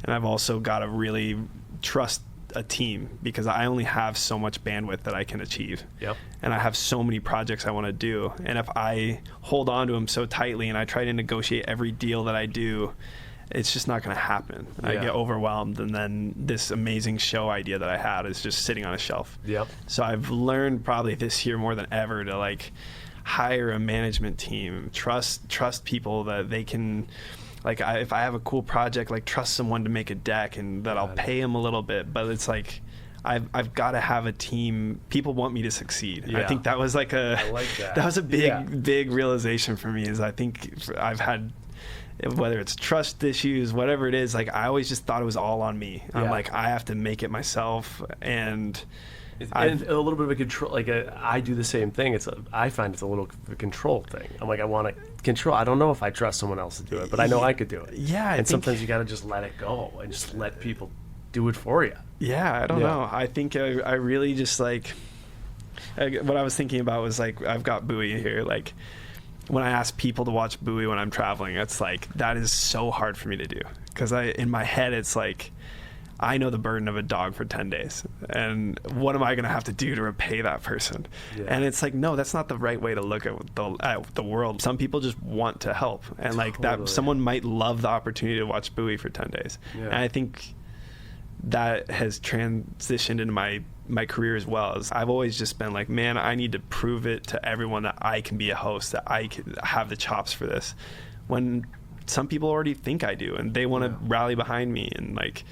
And I've also got to really trust a team, because I only have so much bandwidth that I can achieve. Yep. And I have so many projects I want to do. And if I hold on to them so tightly and I try to negotiate every deal that I do, it's just not going to happen. Yeah. I get overwhelmed, and then this amazing show idea that I had is just sitting on a shelf. Yep. So I've learned probably this year more than ever to like hire a management team, trust people that they can, like if I have a cool project, like trust someone to make a deck, and that I'll pay them a little bit. But it's like I've got to have a team. People want me to succeed. Yeah. I think that was like I like that. That was a big realization for me. Is I think I've had, whether it's trust issues, whatever it is, like I always just thought it was all on me. I'm like, I have to make it myself, and a little bit of a control. Like I do the same thing. I find it's a little control thing. I'm like, I want to control. I don't know if I trust someone else to do it, but I know I could do it. Yeah. And sometimes you got to just let it go and just let people do it for you. Yeah, I don't know. I think I really just like, what I was thinking about was like, I've got Bowie here. Like when I ask people to watch Bowie when I'm traveling, it's like, that is so hard for me to do. Because in my head, it's like, I know the burden of a dog for 10 days. And what am I going to have to do to repay that person? Yeah. And it's like, no, that's not the right way to look at the world. Some people just want to help. And like that, someone might love the opportunity to watch Bowie for 10 days. Yeah. And I think that has transitioned into my career as well. As I've always just been like, man, I need to prove it to everyone that I can be a host, that I can have the chops for this. When some people already think I do, and they want to rally behind me. And like,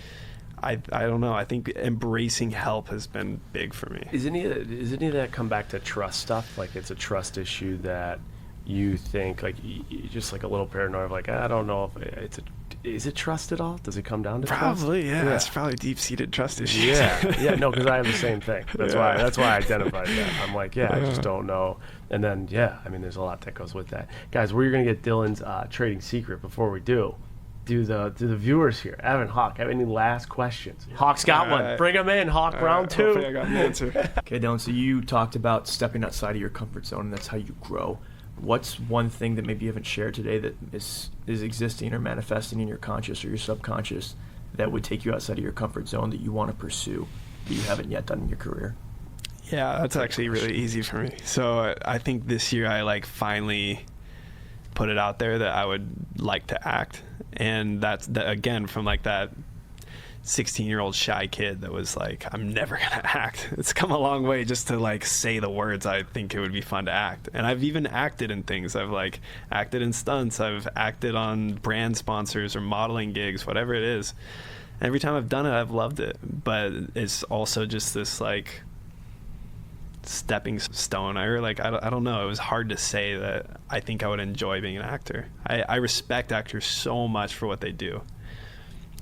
I don't know. I think embracing help has been big for me. Is any of that come back to trust stuff? Like it's a trust issue that you think like you're just like a little paranoid of like, I don't know if is it trust at all? Does it come down to probably trust? Yeah, it's probably a deep-seated trust issue. Yeah, no, because I have the same thing. That's why I identified that. I'm like, I just don't know. And then I mean, there's a lot that goes with that. Guys, we're gonna get Dylan's trading secret. Before we do the viewers here, Evan, Hawk, have any last questions? Hawk's got one. Bring him in, Hawk. Round two. Hopefully I got an answer. Okay, Dylan, so you talked about stepping outside of your comfort zone, and that's how you grow. What's one thing that maybe you haven't shared today that is existing or manifesting in your conscious or your subconscious that would take you outside of your comfort zone that you want to pursue that you haven't yet done in your career? Yeah, that's actually really easy for me. So I think this year I like finally put it out there that I would like to act. And that's again from like that 16-year-old shy kid that was like, I'm never gonna act. It's come a long way just to like say the words I think it would be fun to act. And I've even acted in things. I've like acted in stunts. I've acted on brand sponsors or modeling gigs, whatever it is. And every time I've done it, I've loved it. But it's also just this like stepping stone. I don't know. It was hard to say that I think I would enjoy being an actor. I respect actors so much for what they do.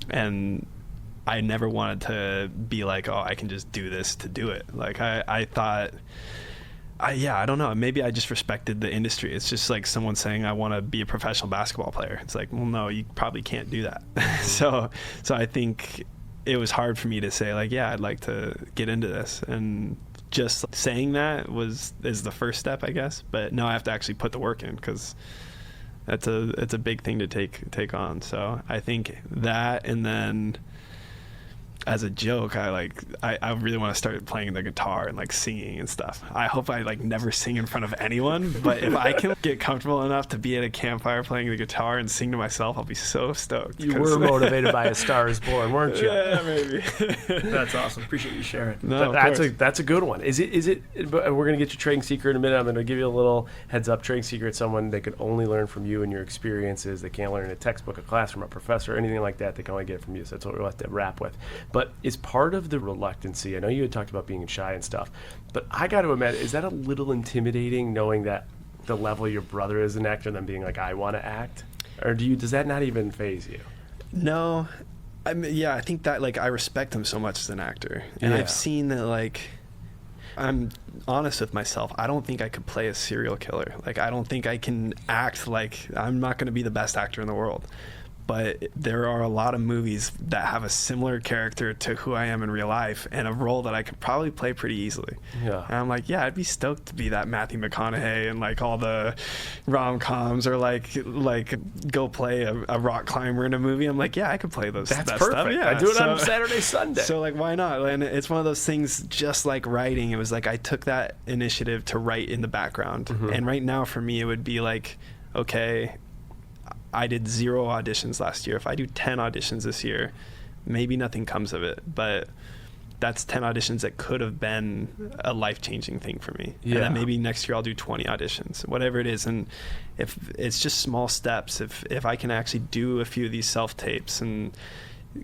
And I never wanted to be like, oh, I can just do this to do it. Like I thought, I don't know. Maybe I just respected the industry. It's just like someone saying I want to be a professional basketball player. It's like, well, no, you probably can't do that. So I think it was hard for me to say like, yeah, I'd like to get into this. And just saying that is the first step, I guess. But now I have to actually put the work in, because it's a big thing to take on. So I think that, and then as a joke, I really want to start playing the guitar and like singing and stuff. I hope I like never sing in front of anyone, but if I can get comfortable enough to be at a campfire playing the guitar and sing to myself, I'll be so stoked. You were motivated by A Star Is Born, weren't you? Yeah, maybe. That's awesome. Appreciate you sharing. No, That's a good one. Is it? But we're gonna get your trading secret in a minute. I'm gonna give you a little heads up. Trading secret, someone they could only learn from you and your experiences. They can't learn in a textbook, a classroom, a professor, anything like that. They can only get it from you. So that's what we'll have to wrap with. But is part of the reluctancy, I know you had talked about being shy and stuff, but I got to imagine, is that a little intimidating knowing that the level your brother is an actor and then being like, I want to act? Or does that not even faze you? No. I mean, yeah, I think that like I respect him so much as an actor. And I've seen that like, I'm honest with myself, I don't think I could play a serial killer. Like, I don't think I can act like, I'm not going to be the best actor in the world. But there are a lot of movies that have a similar character to who I am in real life and a role that I could probably play pretty easily. Yeah. And I'm like, yeah, I'd be stoked to be that Matthew McConaughey and like all the rom-coms, or like go play a rock climber in a movie. I'm like, yeah, I could play that perfect stuff. Yeah. I do it on Saturday, Sunday. So like, why not? And it's one of those things, just like writing. It was like I took that initiative to write in the background. Mm-hmm. And right now for me, it would be like, okay, I did 0 auditions last year. If I do 10 auditions this year, maybe nothing comes of it. But that's 10 auditions that could have been a life-changing thing for me. Yeah. And then maybe next year I'll do 20 auditions, whatever it is. And if it's just small steps, if I can actually do a few of these self-tapes and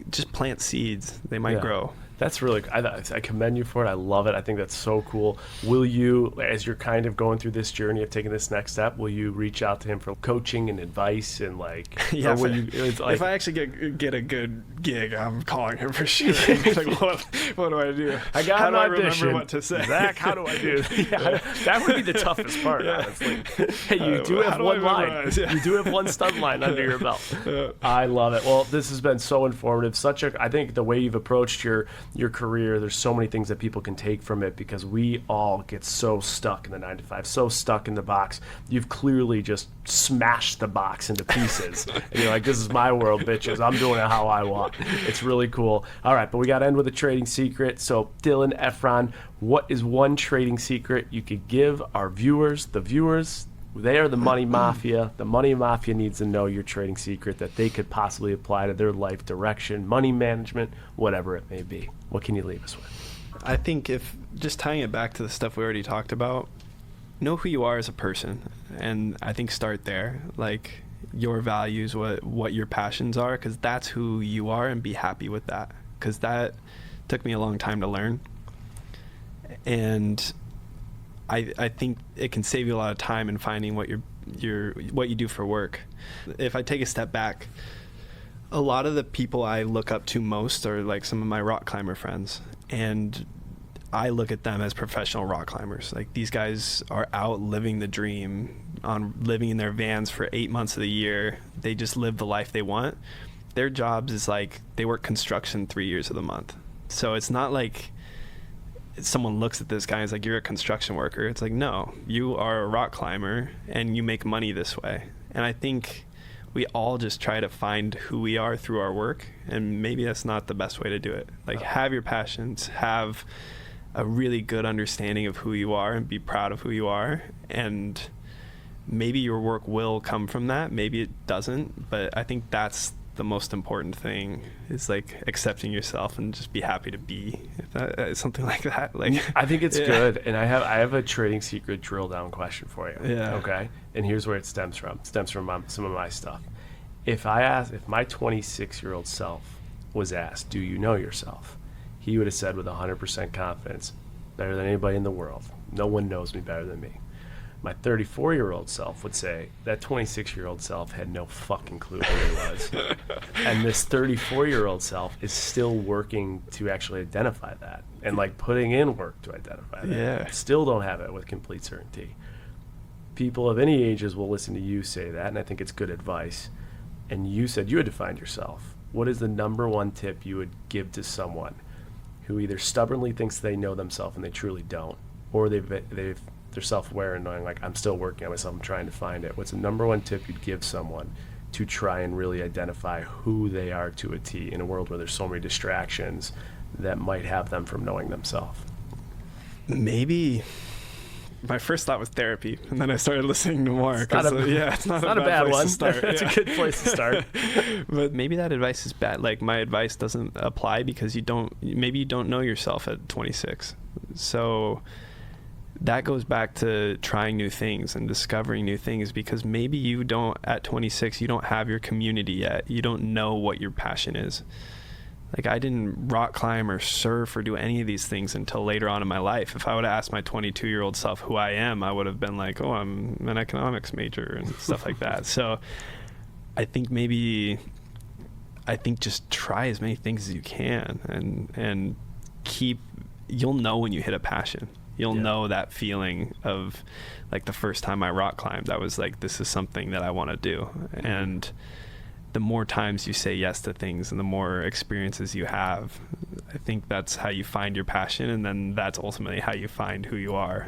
just plant seeds, they might grow. That's really, I commend you for it. I love it. I think that's so cool. Will you, as you're kind of going through this journey of taking this next step, will you reach out to him for coaching and advice and like, yeah, if I actually get a good gig, I'm calling him for sure. Like, what do I do? I got an audition. I remember what to say? Zach, how do I do it? Yeah, that would be the toughest part, honestly. Hey, you do have one line. Yeah. You do have one stunt line under your belt. I love it. Well, this has been so informative. I think the way you've approached your career, there's so many things that people can take from it, because we all get so stuck in the 9 to 5, so stuck in the box. You've clearly just smashed the box into pieces. And you're like, this is my world, bitches. I'm doing it how I want. It's really cool. All right, but we got to end with a trading secret. So Dylan, Efron, what is one trading secret you could give our viewers? The viewers, they are the money mafia. The money mafia needs to know your trading secret that they could possibly apply to their life direction, money management, whatever it may be. What can you leave us with? I think, if just tying it back to the stuff we already talked about, know who you are as a person. And I think start there, like your values, what your passions are, because that's who you are, and be happy with that, because that took me a long time to learn. And I think it can save you a lot of time in finding what you do for work. If I take a step back, a lot of the people I look up to most are like some of my rock climber friends, and I look at them as professional rock climbers. Like, these guys are out living the dream, on living in their vans for 8 months of the year. They just live the life they want. Their jobs is like they work construction 3 years of the month. So it's not like someone looks at this guy and is like, you're a construction worker. It's like, no, you are a rock climber and you make money this way. And I think we all just try to find who we are through our work, and maybe that's not the best way to do it. Like, have your passions, have a really good understanding of who you are, and be proud of who you are. And maybe your work will come from that, maybe it doesn't, but I think that's the most important thing, is like accepting yourself and just be happy to be something like that. Like, I think it's good. And I have a trading secret drill down question for you. Yeah. Okay. And here's where it stems from. It stems from some of my stuff. If my 26-year-old self was asked, do you know yourself? He would have said with 100% confidence, better than anybody in the world. No one knows me better than me. My 34-year-old self would say that 26-year-old self had no fucking clue who he was. And this 34-year-old self is still working to actually identify that, and like putting in work to identify that. Yeah. Still don't have it with complete certainty. People of any ages will listen to you say that, and I think it's good advice. And you said you had defined yourself. What is the number one tip you would give to someone who either stubbornly thinks they know themselves and they truly don't, or they're self-aware and knowing, like, I'm still working on myself, I'm trying to find it? What's the number one tip you'd give someone to try and really identify who they are to a T in a world where there's so many distractions that might have them from knowing themselves? Maybe my first thought was therapy, and then I started listening to Marc. It's not a bad one. It's a good place to start. But maybe that advice is bad. Like, my advice doesn't apply because maybe you don't know yourself at 26. So that goes back to trying new things and discovering new things, because maybe you don't, at 26, you don't have your community yet. You don't know what your passion is. Like, I didn't rock climb or surf or do any of these things until later on in my life. If I would have asked my 22-year-old self who I am, I would have been like, oh, I'm an economics major and stuff like that. So I think just try as many things as you can and you'll know when you hit a passion. You'll know that feeling of, like, the first time I rock climbed, I was like, this is something that I want to do. And the more times you say yes to things and the more experiences you have, I think that's how you find your passion, and then that's ultimately how you find who you are.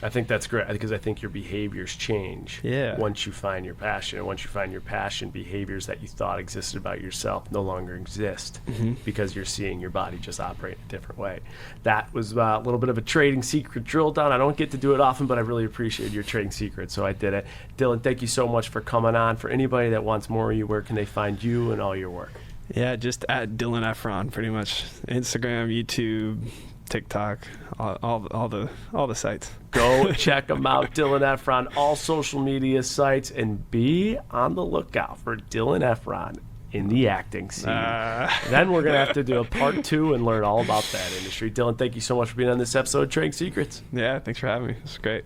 I think that's great, because I think your behaviors change once you find your passion. And once you find your passion, behaviors that you thought existed about yourself no longer exist, because you're seeing your body just operate in a different way. That was a little bit of a trading secret drill down. I don't get to do it often, but I really appreciate your trading secret, so I did it. Dylan, thank you so much for coming on. For anybody that wants more of you, where can they find you and all your work? Yeah, just at Dylan Efron, pretty much. Instagram, YouTube, TikTok, all the sites. Go check them out, Dylan Efron, all social media sites, and be on the lookout for Dylan Efron in the acting scene. Then we're going to have to do a part 2 and learn all about that industry. Dylan, thank you so much for being on this episode of Trading Secrets. Yeah, thanks for having me. It's great.